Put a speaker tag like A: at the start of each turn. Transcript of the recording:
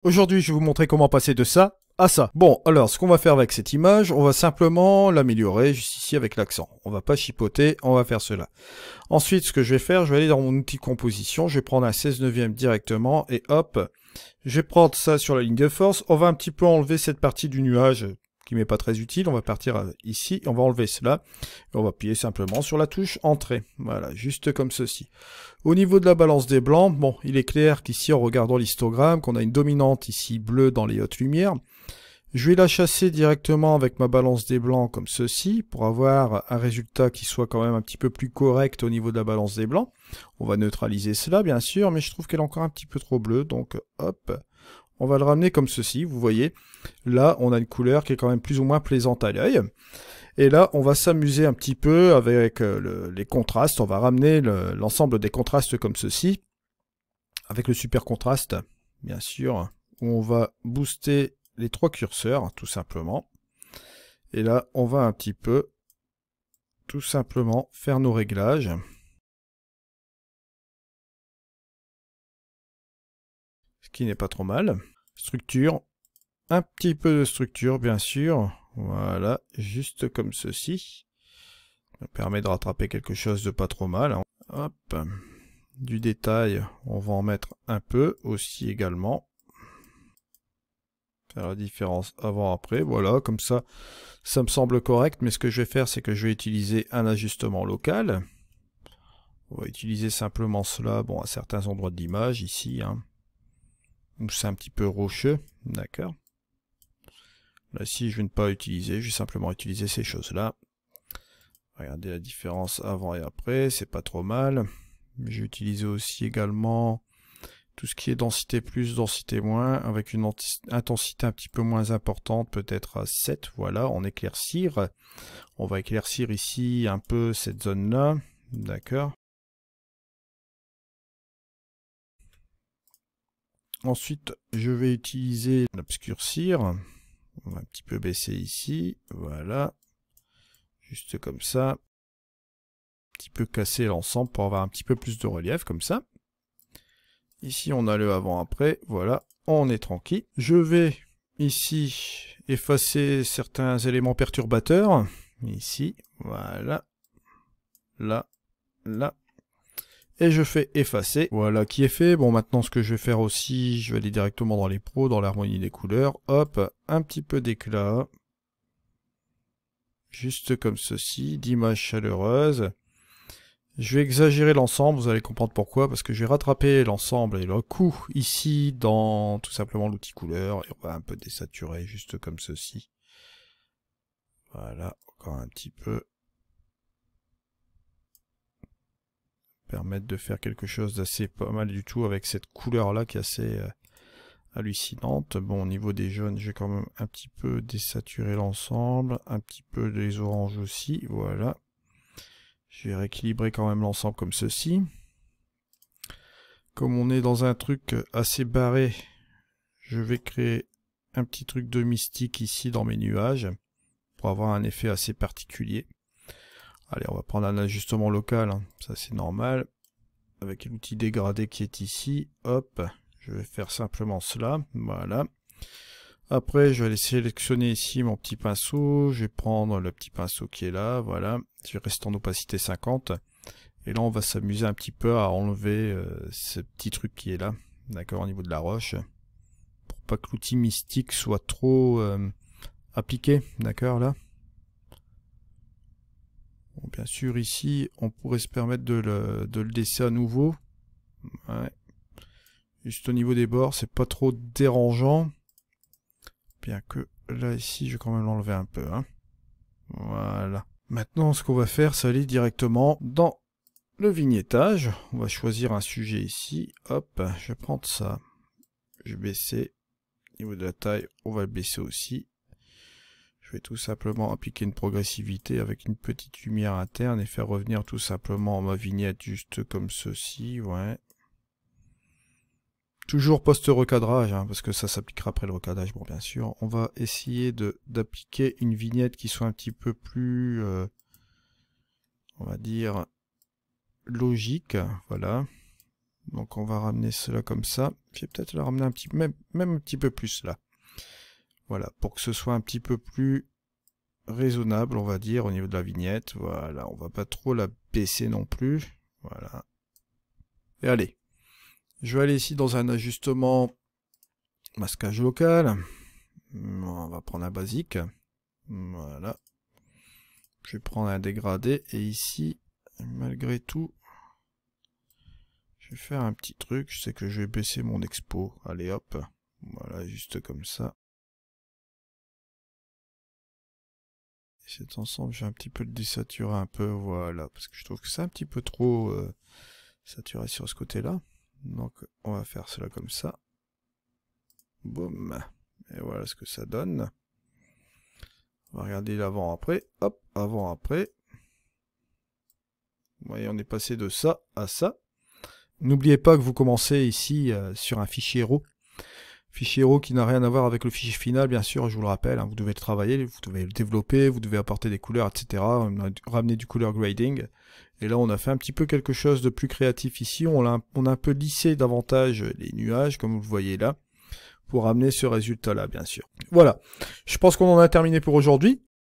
A: Aujourd'hui, je vais vous montrer comment passer de ça à ça. Bon, alors, ce qu'on va faire avec cette image, on va simplement l'améliorer juste ici avec l'accent. On va pas chipoter, on va faire cela. Ensuite, ce que je vais faire, je vais aller dans mon outil composition, je vais prendre un 16/9 directement et hop, je vais prendre ça sur la ligne de force. On va un petit peu enlever cette partie du nuage qui m'est pas très utile. On va partir ici, on va enlever cela et on va appuyer simplement sur la touche entrée. Voilà, juste comme ceci. Au niveau de la balance des blancs, bon, il est clair qu'ici, en regardant l'histogramme, qu'on a une dominante ici bleue dans les hautes lumières. Je vais la chasser directement avec ma balance des blancs comme ceci, pour avoir un résultat qui soit quand même un petit peu plus correct au niveau de la balance des blancs. On va neutraliser cela, bien sûr, mais je trouve qu'elle est encore un petit peu trop bleue, donc hop, on va le ramener comme ceci, vous voyez. Là, on a une couleur qui est quand même plus ou moins plaisante à l'œil. Et là, on va s'amuser un petit peu avec les contrastes. On va ramener l'ensemble des contrastes comme ceci, avec le super contraste, bien sûr, où on va booster les trois curseurs, tout simplement. Et là, on va un petit peu, tout simplement, faire nos réglages. Ce qui n'est pas trop mal. Structure, un petit peu de structure, bien sûr. Voilà, juste comme ceci. Ça permet de rattraper quelque chose de pas trop mal. Hop. Du détail, on va en mettre un peu aussi également. Faire la différence avant-après, voilà, comme ça, ça me semble correct, mais ce que je vais faire, c'est que je vais utiliser un ajustement local. On va utiliser simplement cela, bon, à certains endroits de l'image, ici, hein, où c'est un petit peu rocheux, d'accord. Là, si je vais ne pas utiliser, je vais simplement utiliser ces choses-là. Regardez la différence avant et après, c'est pas trop mal. Je vais utiliser aussi également tout ce qui est densité plus, densité moins, avec une intensité un petit peu moins importante, peut-être à 7, voilà, on éclaircir. On va éclaircir ici un peu cette zone-là, d'accord. Ensuite, je vais utiliser l'obscurcir. On va un petit peu baisser ici, voilà, juste comme ça. Un petit peu casser l'ensemble pour avoir un petit peu plus de relief, comme ça. Ici, on a le avant-après, voilà, on est tranquille. Je vais ici effacer certains éléments perturbateurs. Ici, voilà, là, là. Et je fais effacer. Voilà qui est fait. Bon, maintenant, ce que je vais faire aussi, je vais aller directement dans les pros, dans l'harmonie des couleurs. Hop, un petit peu d'éclat. Juste comme ceci, d'image chaleureuse. Je vais exagérer l'ensemble, vous allez comprendre pourquoi, parce que je vais rattraper l'ensemble et le coup ici dans tout simplement l'outil couleur, et on va un peu désaturer, juste comme ceci. Voilà, encore un petit peu. Permettre de faire quelque chose d'assez pas mal du tout avec cette couleur-là qui est assez hallucinante. Bon, au niveau des jaunes, je vais quand même un petit peu désaturer l'ensemble, un petit peu des oranges aussi, voilà. Je vais rééquilibrer quand même l'ensemble comme ceci. Comme on est dans un truc assez barré, je vais créer un petit truc de mystique ici dans mes nuages, pour avoir un effet assez particulier. Allez, on va prendre un ajustement local, hein. Ça c'est normal. Avec l'outil dégradé qui est ici, hop, je vais faire simplement cela, voilà. Après, je vais aller sélectionner ici mon petit pinceau, je vais prendre le petit pinceau qui est là, voilà. Je reste en opacité 50. Et là, on va s'amuser un petit peu à enlever ce petit truc qui est là, d'accord, au niveau de la roche, pour pas que l'outil mystique soit trop appliqué, d'accord, là. Bon, bien sûr, ici, on pourrait se permettre de le laisser à nouveau. Ouais. Juste au niveau des bords, c'est pas trop dérangeant. Bien que là, ici, je vais quand même l'enlever un peu, hein. Voilà. Maintenant, ce qu'on va faire, c'est aller directement dans le vignettage. On va choisir un sujet ici. Hop, je vais prendre ça. Je vais baisser. Au niveau de la taille, on va le baisser aussi. Je vais tout simplement appliquer une progressivité avec une petite lumière interne et faire revenir tout simplement ma vignette juste comme ceci, ouais. Toujours post-recadrage, hein, parce que ça s'appliquera après le recadrage, bon bien sûr. On va essayer d'appliquer une vignette qui soit un petit peu plus, on va dire, logique, voilà. Donc on va ramener cela comme ça. Je vais peut-être le ramener un petit, même un petit peu plus là. Voilà, pour que ce soit un petit peu plus raisonnable, on va dire, au niveau de la vignette. Voilà, on va pas trop la baisser non plus. Voilà. Et allez, je vais aller ici dans un ajustement masquage local. On va prendre un basique. Voilà. Je vais prendre un dégradé et ici, malgré tout, je vais faire un petit truc. Je sais que je vais baisser mon expo. Allez hop, voilà, juste comme ça. Et cet ensemble, je vais un petit peu le désaturer un peu, voilà, parce que je trouve que c'est un petit peu trop saturé sur ce côté-là. Donc on va faire cela comme ça. Boum. Et voilà ce que ça donne. On va regarder l'avant-après. Hop, avant-après. Vous voyez, on est passé de ça à ça. N'oubliez pas que vous commencez ici sur un fichier RAW. Fichier RAW qui n'a rien à voir avec le fichier final, bien sûr, je vous le rappelle. Hein, vous devez le travailler, vous devez le développer, vous devez apporter des couleurs, etc. Ramener du color grading. Et là, on a fait un petit peu quelque chose de plus créatif ici. On a un peu lissé davantage les nuages, comme vous le voyez là, pour amener ce résultat-là, bien sûr. Voilà, je pense qu'on en a terminé pour aujourd'hui.